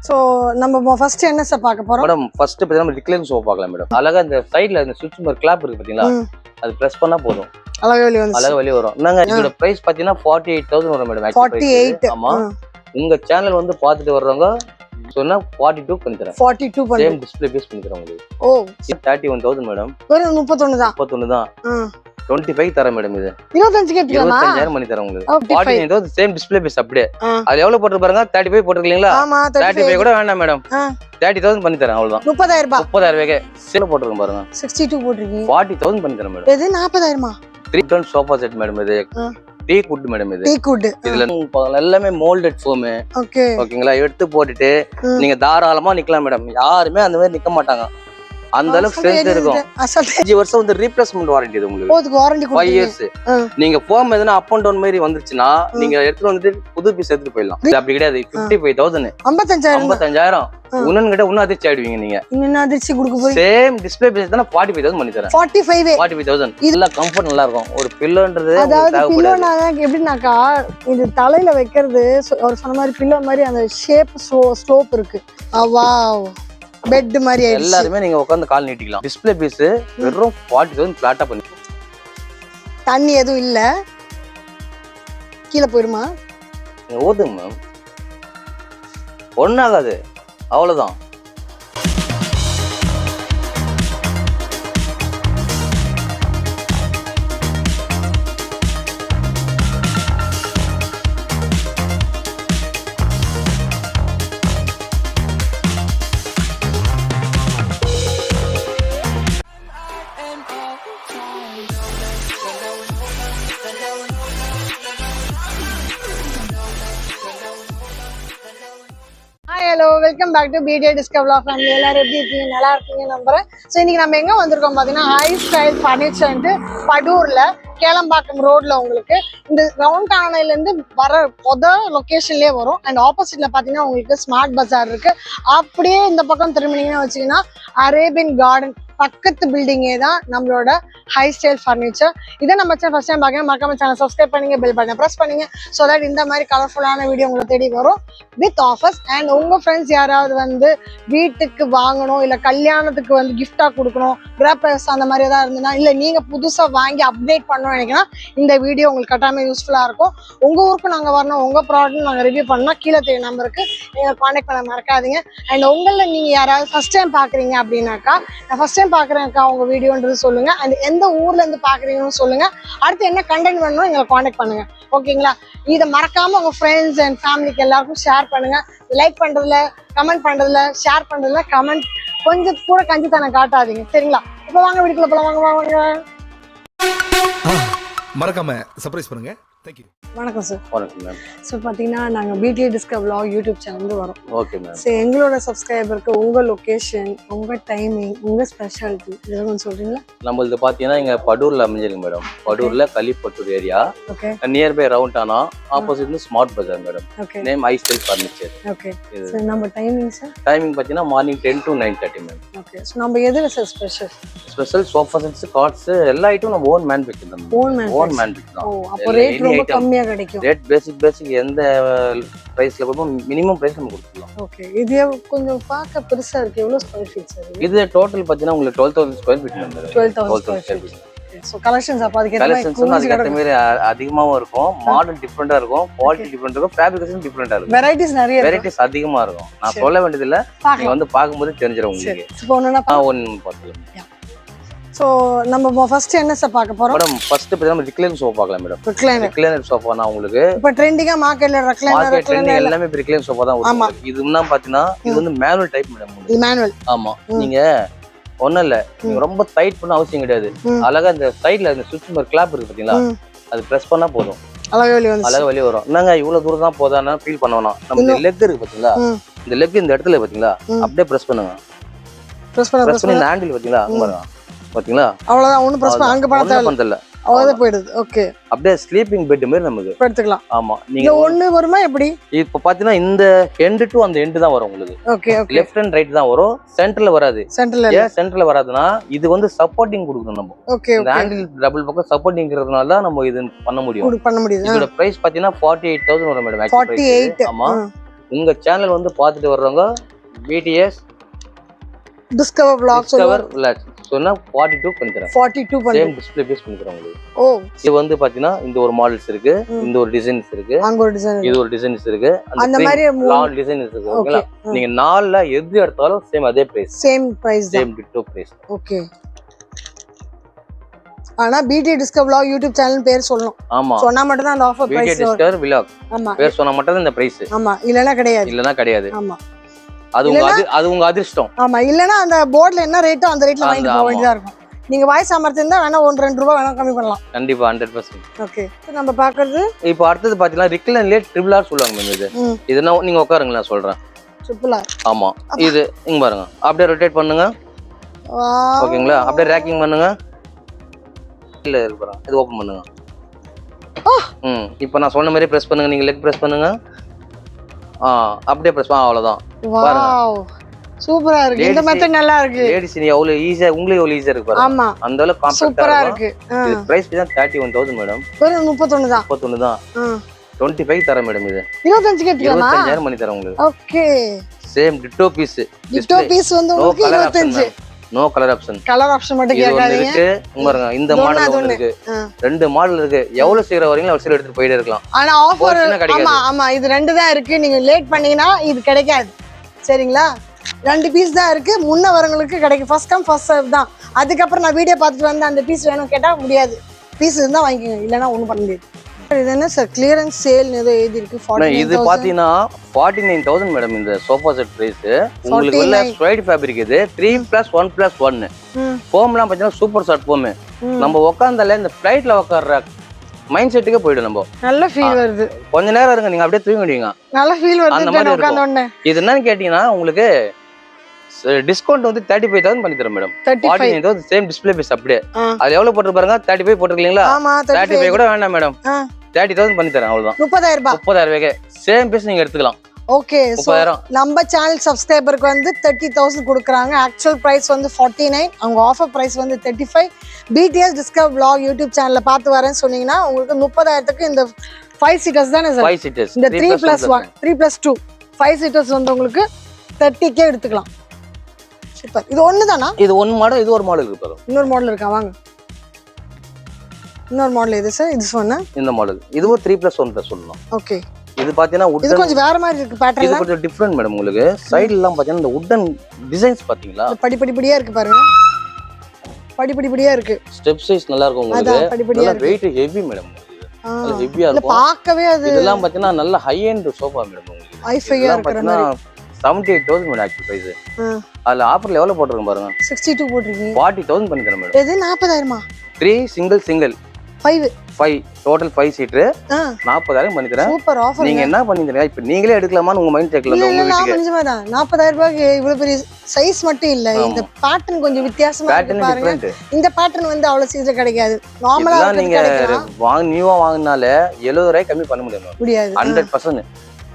So நம்ம first என்ன sir பார்க்க போறோம்? மேடம் ஃபர்ஸ்ட் நம்ம ரிக்ளைன் சோஃபா பார்க்கலாம் மேடம். அழகா இந்த சைடுல இந்த சுவிட்ச் மாதிரி கிளாப் இருக்கு பாத்தீங்களா, அது பிரஸ் பண்ணா போதும் அழகா வெளிய வரும். நாங்க இதோட பிரைஸ் பாத்தீங்கன்னா 48,000 வரும் மேடம். 48. ஆமா, உங்க சேனல் வந்து பாத்துட்டு வர்றவங்க சொன்னா 42 பண்ணி தரேன். 42 பண்ணி சேம் டிஸ்ப்ளே பேஸ் பண்ணி தரேன் உங்களுக்கு. ஓ 31,000 மேடம். வெறும் 31 தான். 31 தான். 25 தரேன் மேடம். இது 25 கேட்கலாமா? 25,000 பண்ணி தரேன் உங்களுக்கு. 49,000 சேம் டிஸ்ப்ளே பேஸ் அப்படியே. அது எவ்வளவு போட்டு பாருங்க, 35 போட்டுருக்கீங்களா? ஆமா 35 கூட வேண்டாம் மேடம். 30,000 பண்ணி தரேன் அவ்வளவுதான். 30,000 ரூபாய். 30,000 ரூபாய்க்கு சேல போட்டுருக்கேன் பாருங்க. 62 போட்டுருக்கீங்க. 40,000 பண்ணி தரேன் மேடம். இது 40,000மா? 3 டன் சோஃபா செட் மேடம். இது டீக் வுட் மேடம். இது டீக் வுட். இதுல எல்லாமே மோல்டட் ஃபோம். ஓகே ஓகேங்களா, எடுத்து போட்டுட்டு நீங்க தாராளமா நிக்கலாம் மேடம். யாருமே அந்த மாதிரி நிக்க மாட்டாங்க, அந்த அளவுக்கு ஸ்ட்ரென்த் இருக்கும். 5 வருஷம் வந்து ரீப்ளேஸ்மென்ட் வாரண்டி இது உங்களுக்கு. அதுக்கு வாரண்டி 5 இயர்ஸ். நீங்க ஃபோம் எதுனா அப் அண்ட் டவுன் மாதிரி வந்துச்சுன்னா நீங்க எடுத்துட்டு வந்துட்டு புது பீஸ் எடுத்துட்டு போயிடலாம். இது அப்படி கிடையாது. 55,000 55,000 உன்னன் கிட்ட இன்னும் அதிர்ச்சி ஆயிடுவீங்க நீங்க. இன்னும் அதிர்ச்சி கொடுக்க போய் சேம் டிஸ்ப்ளே பேஸ் தான 45,000 பண்ணி தரேன். 45,000 இதெல்லாம் கம்ஃபர்ட் நல்லா இருக்கும். ஒரு பில்லோன்றது அதாவது பில்லோனா எப்படினாக்கா இது தலையில வைக்கிறது ஒரு சொன்ன மாதிரி பில்லோ மாதிரி அந்த ஷேப் ஸ்லோப் இருக்கு. வாவ், பெட் மாதிரி எல்லாருமே நீங்க உட்கார்ந்து கால் நீட்டிக்கலாம். டிஸ்ப்ளே பீஸ் வெறும் 40,000 பிளாட்டா பண்ணி. தண்ணி எதுவும் இல்ல, கீழே போயிடுமா? நீங்க ஓதுங்க மேம், ஒன்னாகாது, அவ்வளவுதான். Hello, welcome back to PDA discover family. எல்லாரும் எப்படி இருக்கீங்க? நல்லா இருக்கீங்க நம்புறேன். ஸோ இன்னைக்கு நம்ம எங்க வந்திருக்கோம் பார்த்தீங்கன்னா ஹை ஸ்டைல் ஃபர்னிச்சர்ன்ட்டு படூர்ல கேளம்பாக்கம் ரோட்ல உங்களுக்கு இந்த ரவுண்ட் டானையிலேருந்து வர லொக்கேஷன்லேயே வரும். அண்ட் ஆப்போசிட்ல பார்த்தீங்கன்னா உங்களுக்கு ஸ்மார்ட் பஜார் இருக்கு. அப்படியே இந்த பக்கம் திரும்பினீங்கன்னா வச்சிங்கன்னா அரேபியன் கார்டன் பக்கத்து பில்டிங்கே தான் நம்மளோட ஹை ஸ்டைல் ஃபர்னிச்சர். இதை நம்ம ஃபர்ஸ்ட் டைம் பார்க்க மறக்காம சேனல் சப்ஸ்கிரைப் பண்ணுங்க, பெல் பட்டனை ப்ரெஸ் பண்ணுங்க. ஸோ தட் இந்த மாதிரி கலர்ஃபுல்லான வீடியோ உங்களை தேடி வரும் வித் ஆஃபர்ஸ். அண்ட் உங்க ஃப்ரெண்ட்ஸ் யாராவது வந்து வீட்டுக்கு வாங்கணும், இல்லை கல்யாணத்துக்கு வந்து கிஃப்டாக கொடுக்கணும், கிராப்பர்ஸ் அந்த மாதிரி ஏதாவது இருந்ததுன்னா, இல்லை நீங்கள் புதுசாக வாங்கி அப்டேட் பண்ணணும்னு நினைக்கிறேன்னா இந்த வீடியோ உங்களுக்கு கட்டாயமாக யூஸ்ஃபுல்லாக இருக்கும். உங்கள் ஊருக்கு நாங்கள் வரணும், உங்கள் ப்ராடக்ட் நாங்கள் ரிவ்யூ பண்ணால் கீழே தெரிய நம்பருக்கு நீங்கள் கான்டாக்ட் பண்ண மறக்காதீங்க. அண்ட் உங்களில் நீங்கள் யாராவது ஃபர்ஸ்ட் டைம் பார்க்குறீங்க அப்படின்னாக்கா, நான் ஃபர்ஸ்ட் டைம் பார்க்குறேன்க்கா உங்க வீடியோன்றது சொல்லுங்க. அண்ட் எந்த ஊர்ல இருந்து பாக்குறீங்கன்னு சொல்லுங்க. அடுத்து என்ன கண்டென்ட் வேணும் எங்களை காண்டாக்ட் பண்ணுங்க. ஓகேங்களா? இதை மறக்காம உங்க ஃப்ரெண்ட்ஸ் அண்ட் ஃபேமிலிக்கு எல்லாருக்கும் ஷேர் பண்ணுங்க. லைக் பண்றதுல, கமெண்ட் பண்றதுல, ஷேர் பண்றதுல கமெண்ட் கொஞ்சம் கூட கஞ்சித்தனம் காட்டாதீங்க. சரிங்களா? இப்போ வாங்க வீட்டுக்குள்ள போலாம். வாங்க மறக்காம சர்ப்ரைஸ் பண்ணுங்க. தேங்க்யூ. வணக்கம் சார். வணக்கம் மேம். ஸோ பார்த்தீங்கன்னா நாங்கள் PDA discover vlog YouTube channel வரோம். Okay ma'am. ஸோ எங்களோட சப்ஸ்கிரைபருக்கு உங்கள் லொக்கேஷன், உங்கள் டைமிங், உங்கள் ஸ்பெஷாலிட்டி இதெல்லாம் கொஞ்சம் சொல்கிறீங்களா? நம்மளது பார்த்தீங்கன்னா இங்கே படூரில் அமைஞ்சிருக்கு மேடம். படூரில் கலிப்பட்டூர் ஏரியா. ஓகே. நியர்பை ரவுண்டானா, opposite smart Bazaar madam. Okay. Name high style furniture. Okay. Sir நம்ம டைமிங் சார்? டைமிங் பார்த்தீங்கன்னா morning 10 to 9:30 ma'am. Okay. So நம்ம எதில் sir special? Special sofa sets, cots எல்லா ஐட்டும் நம்ம ஓன் மேனுஃபேக்சர் தான். ஓன் மேனுஃபேக்சர் தான். ஓ, அப்போ ரேட் ரொம்ப கம்மியா கிடைக்கும். ரேட் பேசிக் எந்த பிரைஸ்ல கொடுப்போம், மினிமம் பிரைஸ் நம்ம கொடுக்கலாம். ஓகே. இது கொஞ்சம் பார்க்க பெருசா இருக்கு. எவ்வளவு ஸ்கொயர் ஃபீட் சார் இது? இது டோட்டல் பார்த்தீங்கன்னா உங்களுக்கு 12,000 square feet ma'am. 12,000 square feet. So collections அப்ப அதுக்கு அதுக்கு மாதிரி அதிகமாவும் இருக்கும், மாடல் டிஃபரெண்டா இருக்கும், குவாலிட்டி டிஃபரெண்ட் இருக்கும், ஃபேப்ரிகேஷன் டிஃபரெண்டா இருக்கும், வெரைட்டிஸ் அதிகமா இருக்கும். நான் சொல்ல வேண்டியது இல்ல, நீங்க வந்து பாக்கும்போது தெரிஞ்சிரும் உங்களுக்கு. இப்போ ஒண்ணுனா ஒன்னு பாத்துக்கலாம். சோ நம்ம ஃபர்ஸ்ட் என்ன சார் பார்க்க போறோம்? மேடம் ஃபர்ஸ்ட் நம்ம ரிக்ளைன் சோஃபா பார்க்கலாம் மேடம். ரிக்ளைனர் சோஃபா நான் உங்களுக்கு இப்ப ட்ரெண்டிங்கா மார்க்கெட்ல ரிக்ளைனர் எல்லாமே ரிக்ளைன் சோஃபா தான் வருது. இது என்ன பாத்தீங்கன்னா இது வந்து மேனுவல் டைப் மேடம். இது மேனுவல். ஆமா. நீங்க ஒண்ணும் இல்ல, நீங்க ரொம்ப டைட் பண்ண அவசியம் கிடையாது. அழகா இந்த சைடுல இந்த சுவிட்ச் மாதிரி கிளாப் இருக்கு பாத்தீங்களா, அது பிரஸ் பண்ணா போதும், அழகா வெளிய வரும். என்னங்க இவ்வளவு தூரம் தான் போதான்னு ஃபீல் பண்ண வேணாம். நம்ம லெக் இருக்கு பாத்தீங்களா, இந்த லெக் இந்த இடத்துல பாத்தீங்களா, அப்படியே பிரஸ் பண்ணுங்க. பிரஸ் பண்ணி இந்த ஹேண்டில் பாத்தீங்களா, அங்க பாருங்க பாத்தீங்களா, அவ்வளவுதான். ஒண்ணு பிரஸ் பண்ண அங்க பண்ண தேவை அவ்வளவுதான் போயிடுது. ஓகே. அப்படியே ஸ்லீப்பிங் பெட் மாதிரி நமக்கு எடுத்துக்கலாம். ஆமா. நீங்க ஒண்ணு வருமா எப்படி? இப்ப பாத்தீங்கன்னா இந்த எண்ட் டு அந்த எண்ட் தான் வரும் உங்களுக்கு. Okay okay. Left and right தான் வரும், சென்டர்ல வராது. ஏன் சென்டர்ல வராதுன்னா இது வந்து சப்போர்ட்டிங் கொடுக்கணும் நம்ம. ஓகே. இந்த ஹேண்டில் டபுள் பக்கம் சப்போர்ட்டிங்கிறதுனால தான் நம்ம இது பண்ண முடியும். பண்ண முடியும். இதோட பிரைஸ் பாத்தீங்கன்னா 48,000 வரும் மேடம். 48. ஆமா. உங்க சேனல் வந்து பார்த்துட்டு வர்றவங்க பிடிஎஸ் டிஸ்கவர் vlogs சொன்னா 42 பண்ணி தரேன். 42 பண்ணி சேம் டிஸ்ப்ளே பேஸ் பண்ணி தரேன் உங்களுக்கு. ஓ இது வந்து பாத்தீங்கன்னா இந்த ஒரு மாடல்ஸ் இருக்கு, இந்த ஒரு டிசைன்ஸ் இருக்கு, அங்க ஒரு டிசைன் இது ஒரு டிசைன்ஸ் இருக்கு, அந்த மாதிரி நாலு டிசைன்ஸ் இருக்கு. ஓகேங்களா? நீங்க நாலுல எது எடுத்தாலும் சேம் அதே பிரைஸ், சேம் பிரைஸ் தான், சேம் டிட்டோ பிரைஸ். ஓகே. ஆனா பிடி டிஸ்கவர் vlog யூடியூப் சேனல் பேர் சொல்லணும். ஆமா, சொன்னா மட்டும் தான் அந்த ஆஃபர் பிடி பிரைஸ் டிஸ்கவர் vlog ஆமா பேர் சொன்னா மட்டும் தான் இந்த பிரைஸ். ஆமா, இல்லனா கிடையாது. இல்லனா கிடையாது. ஆமா, அது உங்க அதிர்ஷ்டம். ஆமா, இல்லனா அந்த போர்டுல என்ன ரேட்டோ அந்த ரேட்ல வாங்கிட்டு போக வேண்டியதா இருக்கும். நீங்க வாய் சாமர்த்தியம் இருந்தா வேணா 1-2 ரூபாய் வேணா கம்மி பண்ணலாம். கண்டிப்பா 100%. ஓகே, நம்ம பாக்குறது இப்போ அடுத்தது பாத்தீங்கன்னா ரிக்லன்லயே ட்ரிபிள் ஆர் சொல்லுவாங்க மேம். இது இதுனா நீங்க உட்காருங்க, நான் சொல்றேன். Triple R. ஆமா, இது இங்க பாருங்க, அப்படியே ரொட்டேட் பண்ணுங்க. ஓகேங்களா? அப்படியே ரேக்கிங் பண்ணுங்க. இல்ல இருக்கு பாருங்க, இது ஓபன் பண்ணுங்க. இப்போ நான் சொன்ன மாதிரி பிரஸ் பண்ணுங்க. நீங்க லெக் பிரஸ் பண்ணுங்க. அப்படியே பிரஸ் பண்ணா அவ்வளவுதான். வாவ், சூப்பரா இருக்கு. இந்த மெத்தட் நல்லா இருக்கு. லேடிஸ் நீ அவ்வளவு ஈஸியா, உங்களுக்கு அவ்வளவு ஈஸியா இருக்கு பாருங்க. ஆமா, அந்த அளவுக்கு காம்பாக்ட்டா சூப்பரா இருக்கு. இது பிரைஸ் தான் 31,000 மேடம். வெறும் 31 தான். 31 தான். 25 தரேன் மேடம். இது 25 கேட்கலாமா? 25,000 பண்ணி தரேன் உங்களுக்கு. Okay, same ditto piece. Ditto piece வந்து உங்களுக்கு 25. No colour option. Colour option மட்டும் கேட்காதீங்க. இருக்கு பாருங்க, இந்த மாடல் ஒன்னு இருக்கு, ரெண்டு மாடல் இருக்கு. எவ்வளவு சீக்கிரம் வரீங்களோ அவ்வளவு சீக்கிரம் எடுத்து போயிட்டே இருக்கலாம். ஆனா ஆஃபர் ஆமா ஆமா, இது ரெண்டு தான் இருக்கு. நீங்க லேட் பண்ணீங்கன்னா இது கிடைக்காது. சரிங்களா? 2 பீஸ் தான் இருக்கு. முன்ன வரவங்களுக்கு கிடைக்கும். ஃபர்ஸ்ட் கம் ஃபர்ஸ்ட் சர்வ் தான். அதுக்கப்புறம் நான் வீடியோ பார்த்துட்டு வந்து அந்த பீஸ் வேணும் கேட்டா முடியாது. பீஸ் இருந்தா வாங்கிக்கோங்க, இல்லைன்னா ஒண்ணும் பண்ண முடியாது. இது என்ன சார், கிளியரன்ஸ் சேல் ஏதோ எழுதி இருக்கு. இது பாத்தீங்கன்னா 49,000 மேடம். இந்த சோஃபா செட் பிரைஸ் உங்களுக்கு உள்ள ஸ்வைட் ஃபேப்ரிக். இது 3+1+1 ஃபோம்லாம் பாத்தீங்கன்னா சூப்பர் சாஃப்ட் ஃபோம். நம்ம உட்கார்ந்தால இந்த ஃளைட்ல உட்கார்ற மைண்ட் செட்டுக்கே போய்டும். நம்ம நல்ல ஃபீல் வருது. கொஞ்ச நேரம் இருங்க, நீங்க அப்படியே தூங்கிடுவீங்க. நல்ல ஃபீல் வருது அந்த மாதிரி உட்கார்ந்த உடனே. இது என்னன்னு கேட்டீங்கன்னா உங்களுக்கு டிஸ்கவுண்ட் வந்து 35,000 பண்ணி தரேன் மேடம். 49,000 same display piece. அப்படியே அது எவ்வளவு போட்டு பாருங்க, 35 போட்டுருக்கீங்களா? 35 கூட வேண்டாம் மேடம், 30,000 பண்ணி தரேன். அவ்வளவுதான், 30,000 ரூபாய்க்கு சேம் பீஸ் நீங்க எடுத்துக்கலாம். ஓகே, சோ நம்ம சேனல் சப்ஸ்கிரைபருக்கு வந்து 30,000 கொடுக்குறாங்க. ஆக்சுவல் பிரைஸ் வந்து 49, அவங்க ஆஃபர் பிரைஸ் வந்து 35. பிடிஎஸ் டிஸ்கவர் vlog யூடியூப் சேனல்ல பார்த்து வரேன்னு சொன்னீங்கன்னா உங்களுக்கு 30,000க்கு இந்த 5 சீட்டர்ஸ் தானே சார்? 5 சீட்டர்ஸ். இந்த 3+1 3+2 5 சீட்டர்ஸ் வந்து உங்களுக்கு 30K எடுத்துக்கலாம். சூப்பர். இது ஒண்ணு தானா? இது ஒன் மாடல், இது ஒரு மாடல் இருக்கு பாருங்க. இன்னொரு மாடல் இருக்கா? வாங்க, இன்னொரு மாடல் எது சார்? இது சொன்னா இந்த மாடல். இதுவும் 3+1 சொல்லலாம். ஓகே, இது பாத்தீங்கன்னா இது கொஞ்சம் வேற மாதிரி இருக்கு பேட்டர்ன். இது கொஞ்சம் டிஃபரண்ட் மேடம். உங்களுக்கு சைடுல எல்லாம் பாத்தீங்கன்னா இந்த வுடன் டிசைன்ஸ் பாத்தீங்களா? படிப்படியா இருக்கு பாருங்க, படிப்படியா இருக்கு. ஸ்டெப் சைஸ் நல்லா இருக்கும் உங்களுக்கு. நல்ல வெயிட் ஹெவி மேடம். நல்ல ஹெவியா இருக்கும். பார்க்கவே அது இதெல்லாம் பாத்தீங்கன்னா நல்ல ஹை எண்ட் சோஃபா மேடம். உங்களுக்கு ஹைஃபையா இருக்கிற மாதிரி 78,000 மேடம் ஆக்சுவல் பிரைஸ். அதுல ஆஃபர்ல எவ்வளவு போட்டுருக்கேன் பாருங்க. 62 போட்டுருக்கீங்க. 40,000 பண்ணி தரேன் மேடம். இது 40,000மா? 3 சிங்கிள் 5 டோட்டல் 5 சீட்டர் 40,000 பண்ணி தரேன். Super offer. நீங்க என்ன பண்ணி தரீங்க? இப்போ நீங்களே எடுக்கலாமான்னு உங்க மைண்ட் செக்ல உங்க வீட்டுக்கு. நிஜமா தான் 40,000 ரூபாய்க்கு இவ்வளவு பெரிய சைஸ் மட்டும் இல்ல, இந்த பேட்டர்ன் கொஞ்சம் வித்தியாசமா இருக்கு பாருங்க. இந்த பேட்டர்ன் வந்து அவ்வளவு சீக்கிரம் கிடைக்காது. நார்மலா நீங்க நியூவா வாங்குனால 70 ரூபாய் கம்மி பண்ண முடியாது. 100%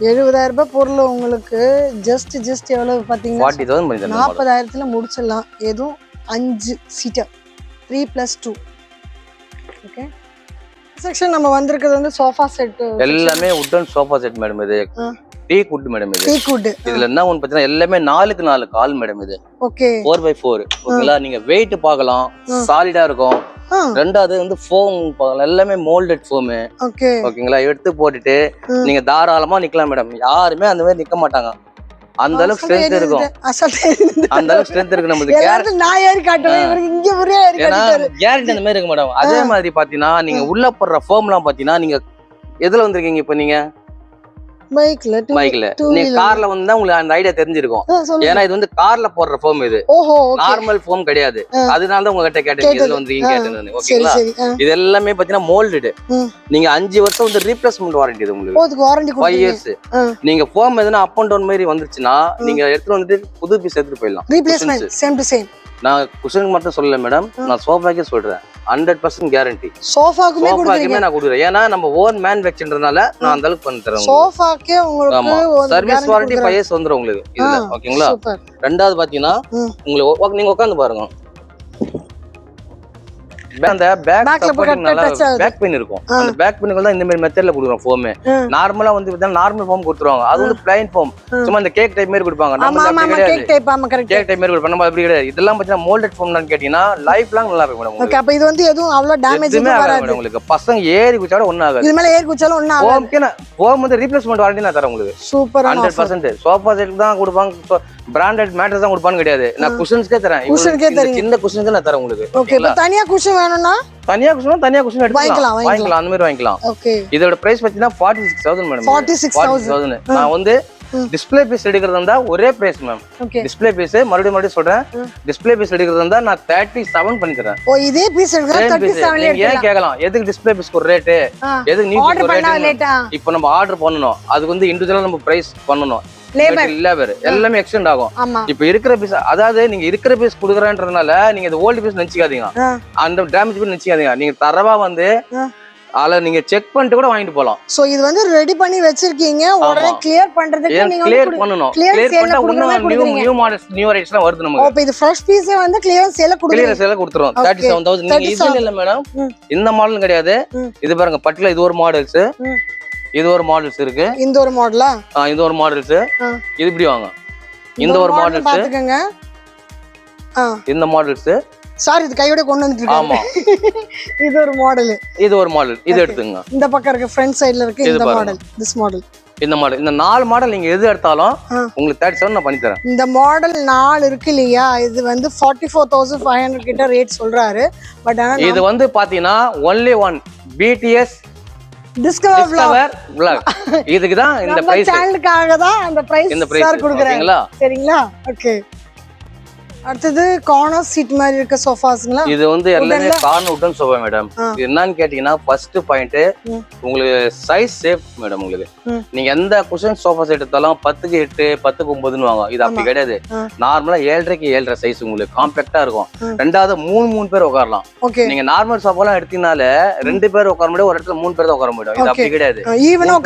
70,000 ரூபாய் பொருள் உங்களுக்கு ஜஸ்ட் எவ்வளவு பாத்தீங்கன்னா 40,000 பண்ணி தரேன். 40,000ல முடிச்சிடலாம். ஏதும் 5 சீட்டர் 3+2. ஓகே, செக்ஷன் நம்ம வந்திருக்கிறது வந்து சோஃபா செட். எல்லாமே வுடன் சோஃபா செட் மேடம். இது டீக் வுட் மேடம். இது டீக் வுட். இதுல என்ன ஒன்னு பார்த்தீங்கன்னா எல்லாமே 4க்கு 4 கால் மேடம். இது ஓகே 4x4. ஓகேங்களா? நீங்க வெயிட் பார்க்கலாம், சாலிடா இருக்கும். ரெண்டாவது வந்து ஃபோம் பார்க்கலாம், எல்லாமே மோல்டட் ஃபோம். ஓகே ஓகேங்களா? எடுத்து போட்டுட்டு நீங்க தாராளமா நிக்கலாம் மேடம். யாருமே அந்த மாதிரி நிக்க மாட்டாங்க. அந்த அளவுக்கு ஸ்ட்ரென்த் இருக்கும். அந்த அளவுக்கு ஸ்ட்ரென்த் இருக்கு நமக்கு. நான் ஏறி காட்டுவேன், இவருக்கு இங்க ஒரே ஏறி காட்டுறாரு. கேரண்டி அந்த மாதிரி இருக்கு மேடம். அதே மாதிரி பாத்தீங்கன்னா நீங்க உள்ள போடுற ஃபோம்லாம் பாத்தீங்கன்னா நீங்க எதுல வந்திருக்கீங்க இப்போ? நீங்க பைக்ல நீங்க கார்ல வந்தா உங்களுக்கு அந்த ஐடியா தெரிஞ்சிருக்கும். ஏன்னா இது வந்து கார்ல போடுற ஃபோம். இது நார்மல் ஃபோம் கிடையாது. அதனால தான் உங்ககிட்ட கேட்டேன் எதுல வந்தீங்க கேட்டேன். ஓகேங்களா? இது எல்லாமே பாத்தீங்கன்னா மோல்டட். நீங்க 5 வருஷம் வந்து ரீப்ளேஸ்மென்ட் வாரண்டி. இது உங்களுக்கு 5 இயர்ஸ். நீங்க ஃபோம் எதுனா அப் அண்ட் டவுன் மாதிரி வந்துருச்சுன்னா நீங்க எடுத்துட்டு வந்துட்டு புது பீஸ் எடுத்துட்டு போயிடலாம். Replacement same to same. நான் குஷனுக்கு மட்டும் சொல்லல மேடம், நான் சோஃபாக்கே சொல்றேன். 100% கேரண்டி. சோஃபாக்குமே நான் கொடுக்குறேன். ஏன்னா நம்ம ஓன் மேனுஃபேக்சர்ன்றனால நான் அந்த அளவுக்கு பண்ணி தரேன். சோஃபாக்கே உங்களுக்கு சர்வீஸ் வாரண்டி 5 இயர்ஸ் வந்துரும் உங்களுக்கு இதுல. ஓகேங்களா? ரெண்டாவது பாத்தீங்கன்னா உங்களுக்கு நீங்க உட்கார்ந்து பாருங்க. அந்த பேக் Backல போய் சப்போர்ட்டிங் நல்லா touch ஆகுது. பேக் பெயின் இருக்கும் அந்த பேக் பெயினுக்கு தான் இந்த மாதிரி மெத்தட்ல கொடுக்குறோம் ஃபோம் நார்மலா வந்து நார்மல் ஃபோம் கொடுத்துருவாங்க அது வந்து பிளைன் ஃபோம் சும்மா இந்த கேக் டைப் மாதிரி கொடுப்பாங்க ஆமா நம்ம ஆமா அப்படி ஆமா கிடையாது கேக் டைப் ஆமா கரெக்ட் கேக் டைப் மாதிரி கொடுப்பாங்க நம்ம அப்படி கிடையாது இதெல்லாம் பார்த்தீங்கன்னா மோல்டட் ஃபோம்னு கேட்டீங்கன்னா லைஃப் லாங் நல்லா இருக்கும் மேடம் ஓகே அப்ப இது வந்து எதுவும் அவ்வளவு டேமேஜ் எதுவுமே ஆகாது வராது மேடம் உங்களுக்கு பசங்க ஏறி குச்சாலும் ஒன்றும் ஆகாது இது மேல ஏர் குச்சாலும் ஒண்ணு ஆகாது ஃபோம்க்கு நான் ஃபோம் வந்து ரீப்ளேஸ்மெண்ட் வாரண்டி நான் தரேன் உங்களுக்கு சூப்பரான ஆஃபர் 100% சோஃபா செட் தான் கொடுப்பாங்க பிராண்டட் மேட்ரஸ் தான் கொடுப்பான்னு கிடையாது நான் குஷன்ஸ்க்கே தரேன் Cushionக்கே தரீங்க. சின்ன குஷனுக்கு நான் தரேன் உங்களுக்கு ஓகே இப்ப தனியா குஷன் வேணும்னா தனியா குஷன் எடுத்துக்கலாம் வாங்கிக்கலாம். வாங்கிக்கலாம் அந்த மாதிரி வாங்கிக்கலாம் ஓகே இதோட பிரைஸ் பார்த்தீங்கன்னா 46000 மேடம் 46,000 நான் வந்து டிஸ்ப்ளே பீஸ் எடுக்கிறது இருந்தா ஒரே price ma'am okay display piece மறுபடியும் சொல்றேன் டிஸ்ப்ளே பீஸ் எடுக்கிறது இருந்தா நான் 37 பண்ணி தரேன் ஓ இதே பீஸ் எடுத்தா 37 நீங்க ஏன் கேட்கலாம் எதுக்கு டிஸ்ப்ளே பீஸ்க்கு ஒரு ரேட் எதுக்கு நீ ஆர்டர் பண்ணா லேட்டா இப்போ நம்ம ஆர்டர் பண்ணணும் அதுக்கு வந்து இண்டிவிஜுவலா நம்ம பிரைஸ் பண்ணணும் லேபர் லேபர் எல்லாமே எக்ஸ்டெண்ட் ஆகும் ஆமா இப்ப இருக்கிற பீஸ் அதாவது நீங்க இருக்கிற பீஸ் குடுக்குறன்றதுனால நீங்க இந்த ஓல்டு பீஸ் நினைச்சுக்காதீங்க அந்த டேமேஜ் பீஸ் நினைச்சுக்காதீங்க நீங்க தரவா வந்து அதுல நீங்க செக் பண்ணிட்டு கூட வாங்கிட்டு போலாம் சோ இது வந்து ரெடி பண்ணி வச்சிருக்கீங்க உடனே கிளியர் பண்றதுக்கு நீங்க கிளியர் பண்ணனும் clear கிளியர் sale ல பண்ணா இன்னும் நியூ மாடல்ஸ் நியூ வெரைட்டிஸ்லாம் வருது நமக்கு அப்ப இது ஃப்ரெஷ் பீஸே வந்து கிளியர் சேல கொடுக்குறீங்க கிளியர் சேல கொடுத்துறோம் 37000 நீங்க இது இல்ல மேடம் இந்த மாடல் கிடையாது இது பாருங்க பட்ல இது ஒரு மாடல்ஸ் இது ஒரு மாடல்ஸ் இருக்கு இந்த ஒரு மாடலா இது ஒரு மாடல்ஸ் இது இப்படி வாங்க இந்த ஒரு மாடல்ஸ் பாத்துக்கங்க இந்த மாடல்ஸ் சாரி இது கையோட கொண்டு வந்துட்டு ஆமா இது ஒரு மாடல் இது ஒரு மாடல் இது எடுத்துங்க இந்த பக்கம் இருக்கு ஃப்ரண்ட் சைடுல இருக்கு இந்த மாடல் திஸ் மாடல் இந்த மாடல் இந்த 4 மாடல் நீங்க எது எடுத்தாலும் உங்களுக்கு 37 நான் பண்ணி தரேன் இந்த மாடல் 4 இருக்கு இல்லையா இது வந்து 44500 கிட்ட ரேட் சொல்றாரு பட் ஆனா இது வந்து பாத்தீங்கன்னா only one PDS discover vlog இதுக்கு தான் இந்த நம்ம பிரைஸ் சேனலுக்காக தான் அந்த பிரைஸ் இந்த பிரைஸ் சார் கொடுக்குறாங்க சரிங்களா ஓகே அடுத்தது கார்னர் சீட் மாதிரி இருக்க சோஃபாஸ்ங்களா இது வந்து எல்லாமே கார்னர் உட்டன் சோஃபா மேடம் இது என்னன்னு கேட்டீங்கன்னா ஃபர்ஸ்ட் பாயிண்ட் உங்களுக்கு சைஸ் சேஃப் மேடம் உங்களுக்கு நீங்க எந்த குஷன் சோஃபா செட் எடுத்தாலும் 10க்கு 8 10க்கு 9ன்னு வாங்க இது அப்படி கிடையாது நார்மலா 7.5க்கு 7.5 சைஸ் உங்களுக்கு காம்பாக்டா இருக்கும் ரெண்டாவது 3 பேர் உட்காரலாம் நீங்க நார்மல் சோஃபாலாம் எடுத்தீங்கனாலே 2 பேர் உட்கார முடியும் ஒரு இடத்துல 3 பேர் தான் உட்கார முடியும் இது அப்படி கிடையாது ஈவனா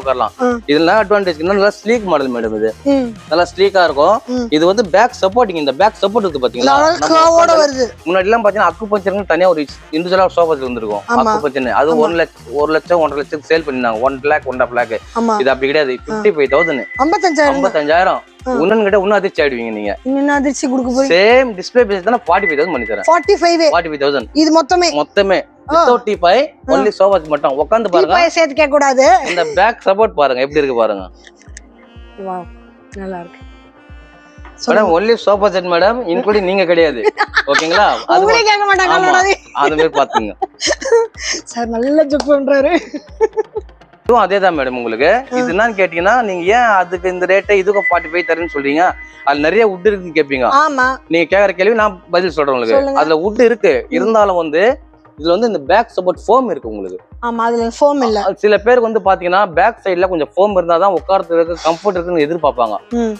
உட்காரலாம் இதுல அட்வான்டேஜ் நல்லா ஸ்லீக் மாடல் மேடம் இது நல்லா ஸ்லீக்கா இருக்கும் இது வந்து பேக் சப்போர்ட்டிங் இந்த பேக் சப்போர்ட் இருக்கு பாத்தீங்களா முன்னாடி எல்லாம் பாத்தீங்கன்னா அக்குபஞ்சர்னு தனியா ஒரு இண்டிவிஜுவலா சோஃபா இருந்திருக்கும் அக்குபஞ்சர் அது 1 லட்சம் 1.5 லட்சத்துக்கு சேல் பண்ணிருந்தாங்க 1 lakh 1.5 lakh இது அப்படி கிடையாது 55,000 55,000 இன்னும் அதிர்ச்சி ஆயிடுவீங்க நீங்க இன்னும் அதிர்ச்சி கொடுக்க போய் சேம் டிஸ்ப்ளே பேஸ் தான 45,000 பண்ணி தரேன் 45,000 இது மொத்தமே வித்தவுட் டீபாய் ஒன்லி சோஃபா மட்டும் உட்கார்ந்து பாருங்க டீபாய் சேர்த்து கேட்க கூடாது இந்த பேக் சப்போர்ட் பாருங்க எப்படி இருக்கு பாருங்க வாவ் நல்லா இருக்கு madam only sofa set madam including நீங்க கிடையாது ஓகேங்களா அதுவே கேட்க மாட்டாங்க அது மாதிரி பாத்துங்க சார் நல்ல ஜோக் பண்றாரு இதுவும் அதேதான் மேடம் உங்களுக்கு இது என்னன்னு கேட்டீங்கன்னா நீங்க ஏன் அதுக்கு இந்த ரேட்டை இதுக்கும் 45 தரேன்னு சொல்றீங்க அது நிறைய வுட் இருக்குன்னு கேட்பீங்க ஆமா நீங்க கேக்குற கேள்வி நான் பதில் சொல்றேன் உங்களுக்கு அதுல வுட் இருக்கு இருந்தாலும் வந்து இதுல வந்து இந்த பேக் சப்போர்ட் ஃபோம் இருக்கு உங்களுக்கு ஆமா அதுல ஃபோம் இல்ல சில பேருக்கு வந்து பாத்தீங்கன்னா பேக் சைடுல கொஞ்சம் ஃபோம் இருந்தாதான் உட்கார்றதுக்கு கம்ஃபர்ட் இருக்குன்னு எதிர்பார்ப்பாங்க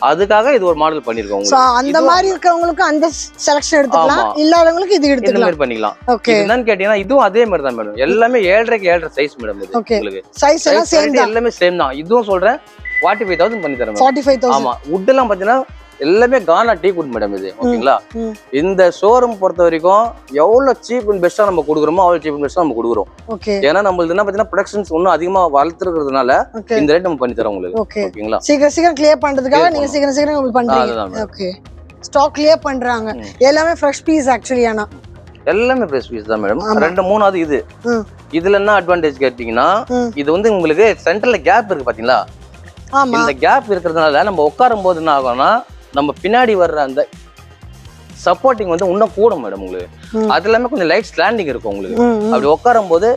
அதுக்காக இது ஒரு மாடல் பண்ணிருக்கோம் சோ அந்த மாதிரி இருக்கவங்களுக்கு அந்த செலக்ஷன் எடுத்துக்கலாம் இல்லாதவங்களுக்கு இது எடுத்துக்கலாம் இந்த மாதிரி பண்ணிக்கலாம் ஓகே என்னன்னு கேட்டீங்கன்னா இதுவும் அதே மாதிரி தான் மேடம் எல்லாமே 7.5க்கு 7.5 சைஸ் மேடம் இது உங்களுக்கு சைஸ் எல்லாம் சேம் தான் எல்லாமே சேம் தான் இதுவும் சொல்றேன் 45,000 பண்ணி தரேன் 45,000 ஆமா வுட் எல்லாம் பாத்தீங்கன்னா எல்லாமே கானா டீ குட் மேடம் இது ஓகேங்களா இந்த ஷோரூம் பொறுத்த வரைக்கும் எவ்வளவு சீப் அண்ட் பெஸ்டா நம்ம கொடுக்குறோமோ அவ்வளவு சீப் அண்ட் பெஸ்டா நம்ம கொடுக்குறோம் ஏன்னா நம்மளுக்கு என்ன பாத்தீங்கன்னா ப்ரொடக்ஷன்ஸ் இன்னும் அதிகமா வளர்த்துறதுனால இந்த ரேட் நம்ம பண்ணி தரோம் உங்களுக்கு ஓகேங்களா சீக்கிரம் கிளியர் பண்றதுக்காக நீங்க சீக்கிரம் உங்களுக்கு பண்றீங்க ஓகே ஸ்டாக் கிளியர் பண்றாங்க எல்லாமே ஃப்ரெஷ் பீஸ் ஆக்சுவலி ஆனா எல்லாமே ஃப்ரெஷ் பீஸ் தான் மேடம் 2-3 இது இதுல என்ன அட்வான்டேஜ் கேட்டீங்கன்னா இது வந்து உங்களுக்கு சென்டர்ல கேப் இருக்கு பாத்தீங்களா இந்த கேப் இருக்கிறதுனால நம்ம உட்காரும் போது என்ன ஆகும்னா நம்ம பின்னாடி வர்ற அந்த சப்போர்ட்டிங் வந்து இன்னும் கூடும் மேடம் உங்களுக்கு அது எல்லாமே கொஞ்சம் லைட் ஸ்லாண்டிங் இருக்கும் உங்களுக்கு அப்படி உட்காரும் போது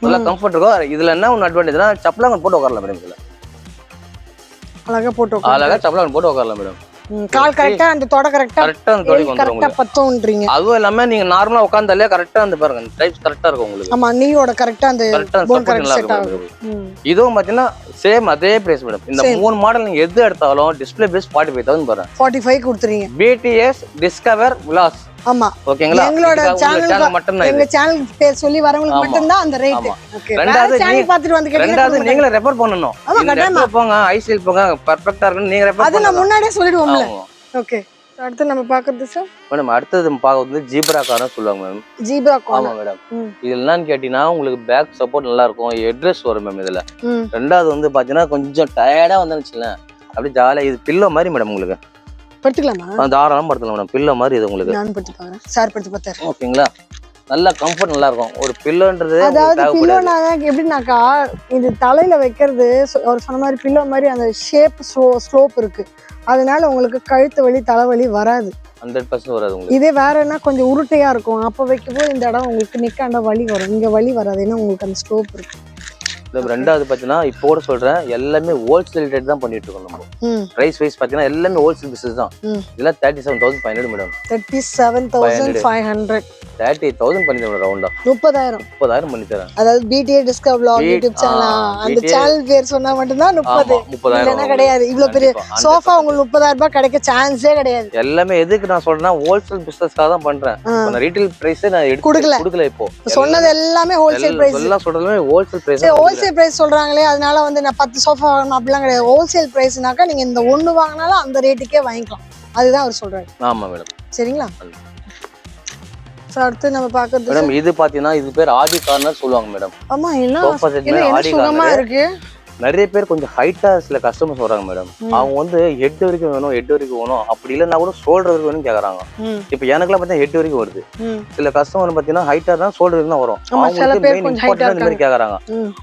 நல்லா கம்ஃபர்ட் இருக்கும் இதுல என்ன ஒன்று அட்வான்டேஜ்னா சப்பலாங்க போட்டு உட்காரலாம் மேடம் இதுல அழகா சப்பலாங்க போட்டு உட்காரலாம் மேடம் கால் கரெக்ட்டா அந்த தொட கரெக்ட்டா அந்த தொடி வந்துரும் கரெக்ட்டா பத்தோன்றீங்க அதுவும் எல்லாமே நீங்க நார்மலா உட்கார்ந்தாலே கரெக்ட்டா அந்த பாருங்க டைப்ஸ் கரெக்ட்டா இருக்கும் உங்களுக்கு ஆமா நீயோட கரெக்ட்டா அந்த போன் கரெக்ட் செட் ஆகும் இதுவும் பாத்தீங்கன்னா சேம் அதே பிரைஸ் மேடம் இந்த 3 மாடல் நீங்க எது எடுத்தாலும் டிஸ்ப்ளே பேஸ் 45,000 பாருங்க 45 கொடுத்துறீங்க BTS டிஸ்கவர் விலாஸ் ஆமா ஓகேங்களா எங்களோட சேனல் மட்டும் தான் எங்க சேனல் பேர் சொல்லி வரவங்களுக்கு மட்டும் தான் அந்த ரேட் ஓகே ரெண்டாவது சேனல் பார்த்துட்டு வந்து கேட்டீங்க ரெண்டாவது நீங்களே ரெஃபர் பண்ணனும் போங்க ஐசிஎல் போங்க பெர்ஃபெக்ட்டா இருக்கு நீங்க ரெஃபர் அது நான் முன்னாடியே சொல்லிடுவோம்ல ஓகே அடுத்து நம்ம பாக்குறது சார் மேடம் அடுத்தது பார்க்க வந்து ஜீப்ரா கார்னு சொல்லுவாங்க மேம். ஜீப்ரா ஆமா கார்னர். மேடம். இது என்னன்னு கேட்டீங்கன்னா உங்களுக்கு பேக் சப்போர்ட் நல்லா இருக்கும், ஹெட்ரெஸ் வரும் மேம் இதுல. ரெண்டாவது வந்து பாத்தீங்கன்னா கொஞ்சம் டயர்டா வந்துச்சுல அப்படியே ஜாலியா இது பில்லோ மாதிரி மேடம் உங்களுக்கு. படுத்துக்கலாமா? தாராளமா படுத்துக்கலாம் மேடம். பில்லோ மாதிரி இது உங்களுக்கு. நான் படுத்து பாக்குறேன். சார் படுத்து பார்த்தாரு. ஓகேங்களா? நல்லா கம்ஃபர்ட் நல்லா இருக்கும். ஒரு பில்லோன்றது அதாவது பில்லோனாங்க எப்படின்னாக்கா இது தலையில வைக்கிறது ஒரு சொன்ன மாதிரி பில்லோ மாதிரி அந்த ஷேப் ஸ்லோப் இருக்கு. அதனால உங்களுக்கு கழுத்து வலி தலைவலி வராது. 100% வராது உங்களுக்கு. இதே வேற என்ன கொஞ்சம் உருட்டையா இருக்கும். அப்ப வைக்கும்போது இந்த இடம் உங்களுக்கு நிக்காண்ட வலி வரும். இங்க வலி வராது. ஏன்னா உங்களுக்கு அந்த ஸ்லோப் இருக்கு. ரெண்டாவது பாத்தீங்கன்னா இப்போ கூட சொல்றேன் எல்லாமே ஹோல்சேல் ரேட் தான் பண்ணிட்டு இருக்கோம் நம்ம. பிரைஸ் வைஸ் பாத்தீங்கன்னா எல்லாமே ஹோல்சேல் பிசினஸ் தான். இதெல்லாம் 37,500 மேடம். 37,500. 30,000 பண்ணி தரேன் ரவுண்டா. 30,000 பண்ணி தரேன். அதாவது BTA Discover Vlog YouTube channel அந்த சேனல் பேர் சொன்னா மட்டும் தான் 30,000 இல்லனா கிடையாது. இவ்ளோ பெரிய சோஃபா உங்களுக்கு 30,000 ரூபாய் கிடைக்க சான்ஸே கிடையாது. எல்லாமே எதுக்கு நான் சொல்றேன்னா ஹோல்சேல் பிசினஸ்க்காக தான் பண்றேன். நான் ரீட்டைல் பிரைஸ் நான் எடுத்து கொடுக்கல. இப்போ சொன்னது எல்லாமே ஹோல்சேல் பிரைஸ். எல்லாம் சொல்றதுமே ஹோல்சேல் பிரைஸ். ஹோல்சேல் பிரைஸ் சொல்றாங்களே அதனால வந்து நான் 10 சோஃபா வாங்கணும் அப்படிலாம் கிடையாது. ஹோல்சேல் பிரைஸ்னாக்கா நீங்க இந்த ஒண்ணு வாங்கினாலும் அந்த ரேட்டுக்கே வாங்கிக்கலாம். அதுதான் அவர் சொல்றாரு. ஆமா மேடம். சரிங்களா? அடுத்து நம்ம பாக்குறது மேடம் இது பாத்தீங்கன்னா இது பேர் ஆடி கார்னர் சொல்லுவாங்க மேடம். ஆமா என்ன ஆடி சுகமா இருக்கு. நிறைய பேர் கொஞ்சம் ஹைட்டா சில கஸ்டமர்ஸ் வராங்க மேடம். அவங்க வந்து ஹெட் வரைக்கும் வேணும் அப்படி இல்லைன்னா கூட ஷோல்டர் வரைக்கும் வேணும் கேக்குறாங்க. இப்ப எனக்குலாம் பாத்தீங்கன்னா ஹெட் வரைக்கும் வருது. சில கஸ்டமர் பாத்தீங்கன்னா ஹைட்டா தான் ஷோல்டர் வரைக்கும் தான் வரும். அவங்களுக்கு மெயின் கேக்குறாங்க.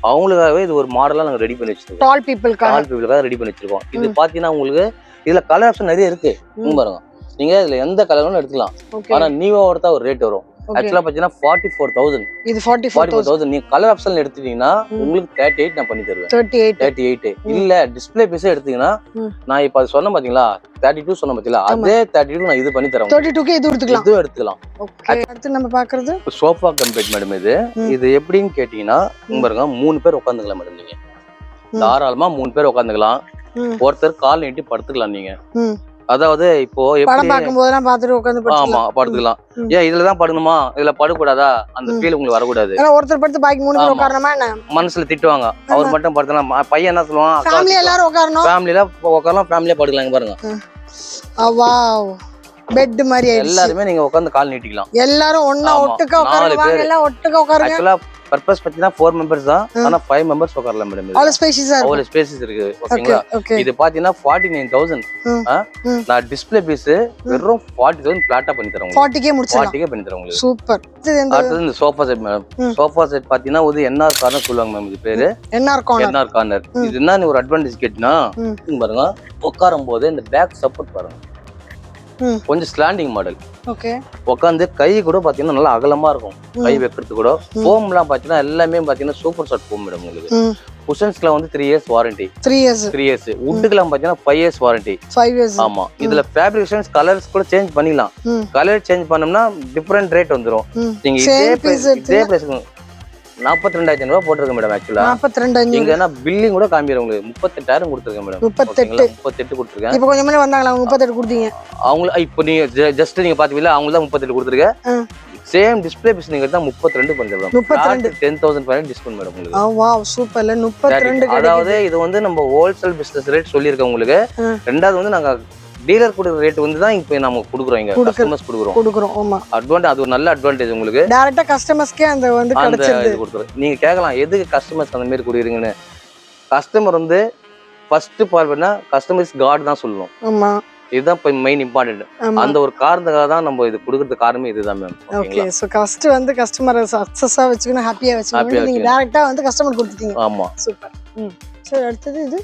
அவங்களுக்காகவே இது ஒரு மாடலா நாங்க ரெடி பண்ணி வச்சிருக்கோம். டால் பீப்புளுக்காக ரெடி பண்ணி வச்சிருக்கோம். இது பாத்தீங்கன்னா உங்களுக்கு இதுல கலர் ஆப்ஷன் நிறைய இருக்கு. பாருங்க நீங்க இதுல எந்த கலரும் எடுக்கலாம். ஆனா நீவா ஒருத்தா ஒரு ரேட் வரும். ஆக்சுவலா பாத்தீங்கன்னா 44,000. இது 44,000. நீங்க கலர் ஆப்ஷன் எடுத்துட்டீங்கன்னா உங்களுக்கு 38 நான் பண்ணி தருவேன். 38 இல்ல டிஸ்ப்ளே பீஸ் எடுத்தீங்கன்னா நான் இப்ப அது சொன்ன பாத்தீங்களா 32 சொன்ன பாத்தீங்களா அதே 32 நான் இது பண்ணி தரேன். 32க்கு இது எடுத்துக்கலாம். அடுத்து நம்ம பாக்குறது சோஃபா கம்பெட் மேடம். இது எப்படின்னு கேட்டீங்கன்னா பாருங்க 3 பேர் உட்காந்துக்கலாம் மேடம். நீங்க தாராளமா 3 பேர் உட்காந்துக்கலாம். ஒருத்தர் கால் நீட்டி படுத்துக்கலாம். நீங்க அதாவது இப்போ படம் பார்க்கும்போதெல்லாம் பார்த்துட்டு உட்கார்ந்து ஆமா படுத்துக்கலாம். ஏன் இதுலதான் படுக்கணுமா இதுல படுக்கூடாதா அந்த ஃபீல் உங்களுக்கு வரக்கூடாது. ஒருத்தர் படுத்து பாக்கி 3 பேர் உட்காரணுமா என்ன மனசுல திட்டுவாங்க. அவர் மட்டும் படுத்தலாம். பையன் என்ன சொல்லுவான் ஃபேமிலி எல்லாரும் உட்காரணும். ஃபேமிலில உட்காரலாம். ஃபேமிலியா படுக்கலாம். பாருங்க வாவ் பெட் மாதிரி எல்லாருமே நீங்க உட்கார்ந்து கால் நீட்டிக்கலாம். எல்லாரும் ஒண்ணா ஒட்டுக்க உட்காருவாங்க. எல்லாம் ஒட்டுக்க உட்காருங்க. ஆக்சுவலா பர்பஸ் பத்தினா 4 மெம்பர்ஸ் தான். ஆனா 5 மெம்பர்ஸ் உட்காரலாம் மேடம். அவ்வளவு ஸ்பேஷியஸா இருக்கு. அவ்வளவு ஸ்பேஷஸ் இருக்கு. ஓகேங்களா? இது பாத்தீங்கன்னா 49,000. நான் டிஸ்ப்ளே பீஸ் வெறும் 40,000 பிளாட்டா பண்ணி தரேன். 40k முடிச்சலாம். 40k பண்ணி தரேன் உங்களுக்கு. சூப்பர். அடுத்து இந்த sofa set madam. Sofa set பாத்தீங்கன்னா ஒரு NR கார்னர் சொல்லுவாங்க மேம். இது பேரு NR கார்னர். இது என்ன ஒரு அட்வான்டேஜ் கேட்டினா பாருங்க உட்காரும் போது இந்த பேக் சப்போர்ட் பாருங்க கொஞ்சம் ஸ்லாண்டிங் மாடல். ஓகே உட்காந்து கை கூட பாத்தீங்கன்னா நல்லா அகலமா இருக்கும். கை வைக்கிறது கூட ஃபோம் எல்லாம் பாத்தீங்கன்னா எல்லாமே பாத்தீங்கன்னா சூப்பர் சாஃப்ட் ஃபோம் மேடம். உங்களுக்கு குஷன்ஸ்ல வந்து 3 இயர்ஸ் வாரண்டி. 3 இயர்ஸ் வுட்டுக்குலாம் பாத்தீங்கன்னா 5 இயர்ஸ் வாரண்டி. 5 இயர்ஸ். ஆமா இதுல ஃபேப்ரிகேஷன்ஸ் கலர்ஸ் கூட சேஞ்ச் பண்ணிக்கலாம். கலர் சேஞ்ச் பண்ணோம்னா டிஃபரெண்ட் ரேட் வந்துரும். நீங்க இதே பிரைஸ் 42,000 ரூபாய் போட்டிருக்கேன் மேடம். ஆக்சுவலா 42,000 இங்க என்ன பில்லிங் கூட காமிக்கிறேன் உங்களுக்கு. 38,000 கொடுத்துருக்கேன் மேடம். 38 கொடுத்துருக்கேன். இப்போ கொஞ்சம் முன்னாடி வந்தாங்களா 38 கொடுத்தீங்க. அவங்க இப்போ நீங்க ஜஸ்ட் நீங்க பாத்தீங்களா அவங்க தான் 38 கொடுத்துருக்கேன். சேம் டிஸ்ப்ளே பீஸ் நீங்க தான் 32 பண்ணிடலாம். 10,500 டிஸ்கவுண்ட் மேடம் உங்களுக்கு. வாவ் சூப்பர்ல 32. அதாவது இது வந்து நம்ம ஹோல்சேல் பிசினஸ் ரேட் சொல்லியிருக்கோம் உங்களுக்கு. ரெண்டாவது வந்து நாங்க டீலர் கொடுக்குற ரேட் வந்து தான் இப்போ நம்ம கொடுக்குறோம். இங்க கஸ்டமர்ஸ் கொடுக்குறோம். ஆமா அட்வான்டேஜ். அது ஒரு நல்ல அட்வான்டேஜ் உங்களுக்கு. டைரக்டா கஸ்டமர்ஸ்க்கே அந்த வந்து கிடைச்சிருது. கொடுக்குறோம். நீங்க கேட்கலாம் எதுக்கு கஸ்டமர்ஸ் அந்த மாதிரி கொடுக்குறீங்கன்னு. கஸ்டமர் வந்து ஃபர்ஸ்ட் பார்வைனா கஸ்டமர் இஸ் காட் தான் சொல்லுவோம். ஆமா இதுதான் இப்போ மெயின் இம்பார்ட்டன்ட். அந்த ஒரு காரணத்துக்காக தான் நம்ம இது கொடுக்கறது காரணமே இதுதான் மேம். ஓகே சோ ஃபர்ஸ்ட் வந்து கஸ்டமரை சக்சஸா வச்சுக்கணும், ஹாப்பியா வச்சுக்கணும். நீங்க டைரக்டா வந்து கஸ்டமர் கொடுத்துட்டீங்க. ஆமா சூப்பர். சரி அடுத்து இது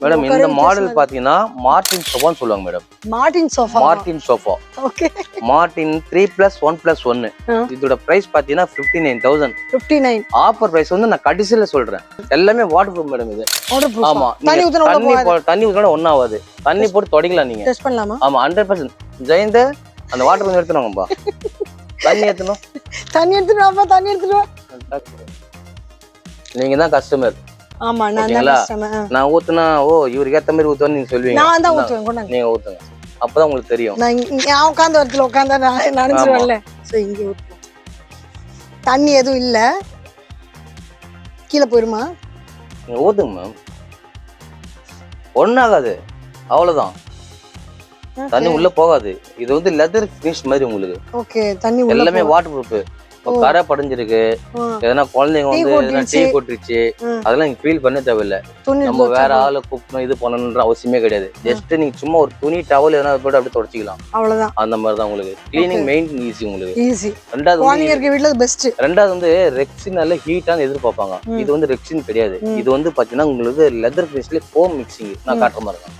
மேடம் இந்த மாடல் பாத்தீங்கன்னா மார்டின் சோஃபான்னு சொல்லுவாங்க madam. Martin sofa. Okay Martin 3+1+1. இதோட பிரைஸ் பாத்தீங்கன்னா 59,000. 59 ஆஃபர் பிரைஸ் வந்து நான் கடைசியில சொல்றேன். எல்லாமே வாட்டர் ப்ரூஃப் மேடம். இது ஆமா தண்ணி ஊத்துனா ஒண்ணு ஆகாது. தண்ணி போட்டு தொடக்கலாம். நீங்க டெஸ்ட் பண்ணலாமா? ஆமா 100%. ஜெயந்த அந்த வாட்டர் கொஞ்சம் எடுத்துனாங்கப்பா. தண்ணி எடுத்துட்டு நீங்க தான் கஸ்டமர். ஆமா நான் தான் கஸ்டமர். நான் ஊத்துனா இவருக்கு ஏத்த மாதிரி ஊத்துவான்னு நீங்க சொல்வீங்க. நான் தான் ஊத்துவேன். கொண்டாங்க நீங்க ஊத்துங்க. அப்பதான் உங்களுக்கு தெரியும். நான் உட்கார்ந்த இடத்துல உட்கார்ந்தா நினைச்சிருவேன்ல. சோ இங்க ஊத்துவோம். தண்ணி எதுவும் இல்ல கீழே போயிருமா? நீங்க ஊத்துங்க மேம். ஒன்னாகாது அவ்வளவுதான். தண்ணி உள்ள போகாது. இது வந்து லெதர் ஃபினிஷ் மாதிரி உங்களுக்கு. ஓகே தண்ணி உள்ள எல்லாமே வாட்டர் ப்ரூஃப். கரை படிஞ்சிருக்கு, எதனா குழந்தைங்க வந்து எதனா டீ போட்டுருச்சு, அதெல்லாம் நீங்க ஃபீல் பண்ண தேவையில்ல. நம்ம வேற ஆளை கூப்பிடணும் இது பண்ணணும்ன்ற அவசியமே கிடையாது. ஜஸ்ட் நீங்க சும்மா ஒரு துணி டவல் எதனா போட்டு அப்படியே தொடச்சிக்கலாம், அவ்வளவுதான். அந்த மாதிரி தான் உங்களுக்கு கிளீனிங் மெயின்டைன் ஈஸி உங்களுக்கு. ஈஸி. ரெண்டாவது வந்து ரெக்ஸினால ஹீட்டான எதிர்பார்ப்பாங்க. இது வந்து ரெக்ஸின் கிடையாது. இது வந்து பாத்தீங்கன்னா உங்களுக்கு லெதர் ஃபினிஷ்ல ஃபோம் மிக்சிங். நான் காட்டுற மாதிரி இருக்கேன்.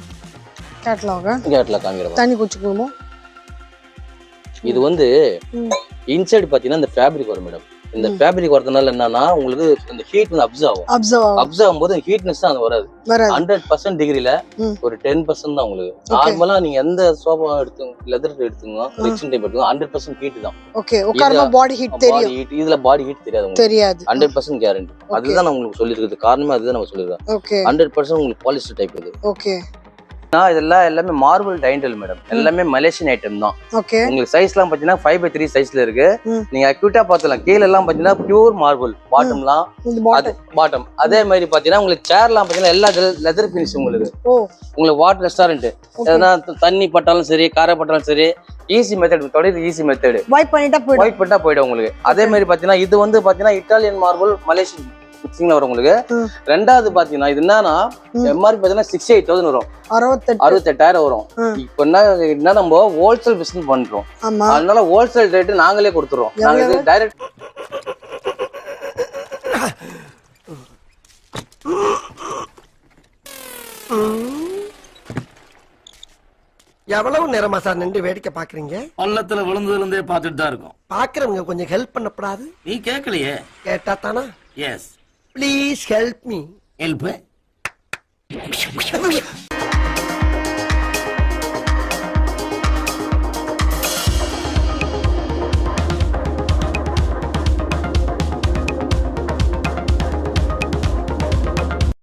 கேட்லாக் காமிக்கிறேன். தண்ணி குடிச்சுக்கணுமோ? இது வந்து இன்சைடு பாத்தீங்கன்னா இந்த ஃபேப்ரிக் வரும் மேடம். இந்த ஃபேப்ரிக் வரதுனால என்னன்னா உங்களுக்கு இந்த ஹீட் வந்து அப்சர்வ் ஆகும்போது ஹீட்னஸ் தான் அது வராது. 100% டிகிரில ஒரு 10% தான் உங்களுக்கு. நார்மலா நீங்க எந்த சோஃபா எடுத்துங்க, லெதர் எடுத்துங்க, ரெக்ஸின் டைப் எடுத்துங்க, 100% ஹீட் தான். ஓகே, உட்கார்ந்தா பாடி ஹீட் தெரியும். இதுல பாடி ஹீட் தெரியாது. 100% கேரண்டி. அதுதான் நான் உங்களுக்கு சொல்லிருக்கிறது. காரணமே அதுதான் நம்ம சொல்லிருக்கோம். ஓகே, 100% உங்களுக்கு பாலிஸ்டர் டைப் இது. ஓகே. இதெல்லாம் எல்லாமே மார்பிள் டைண்டல் மேடம். எல்லாமே மலேசியன் ஐட்டம் தான். உங்களுக்கு சைஸ் எல்லாம் பாத்தீங்கன்னா 5/3 சைஸ்ல இருக்கு. நீங்க அக்யூட்டா பாத்தலாம். கீழ எல்லாம் பாத்தீங்கன்னா பியூர் மார்பிள். பாட்டம் அதே மாதிரி பாத்தீங்கன்னா உங்களுக்கு சேர் எல்லாம் பாத்தீங்கன்னா எல்லா லெதர் பினிஷ் உங்களுக்கு. உங்களுக்கு வாட்டர் ரெஸ்டாரண்ட் எதனா தண்ணி பட்டாலும் சரி, காரை பட்டாலும் சரி, ஈஸி மெத்தட். தொடர் ஈஸி மெத்தட். ஒயிட் பண்ணிட்டா போயிடும் உங்களுக்கு. அதே மாதிரி பாத்தீங்கன்னா இது வந்து பாத்தீங்கன்னா இட்டாலியன் மார்பிள் மலேசியன் மிக்சிங்ல வரும் உங்களுக்கு. ரெண்டாவது பாத்தீங்கன்னா இது என்னன்னா எம்ஆர்பி பாத்தீங்கன்னா 68,000 வரும். 68,000 வரும். இப்ப என்ன நம்ம ஹோல்சேல் பிசினஸ் பண்றோம், அதனால ஹோல்சேல் ரேட் நாங்களே கொடுத்துறோம். நாங்க இது டைரக்ட் எவ்வளவு நேரமா சார் நின்று வேடிக்கை பாக்குறீங்க? பள்ளத்துல விழுந்ததுல இருந்தே பாத்துட்டு தான் இருக்கும். பாக்குறவங்க கொஞ்சம் ஹெல்ப் பண்ணப்படாது? நீ கேட்கலையே. கேட்டா தானா? Yes. Please help me. Help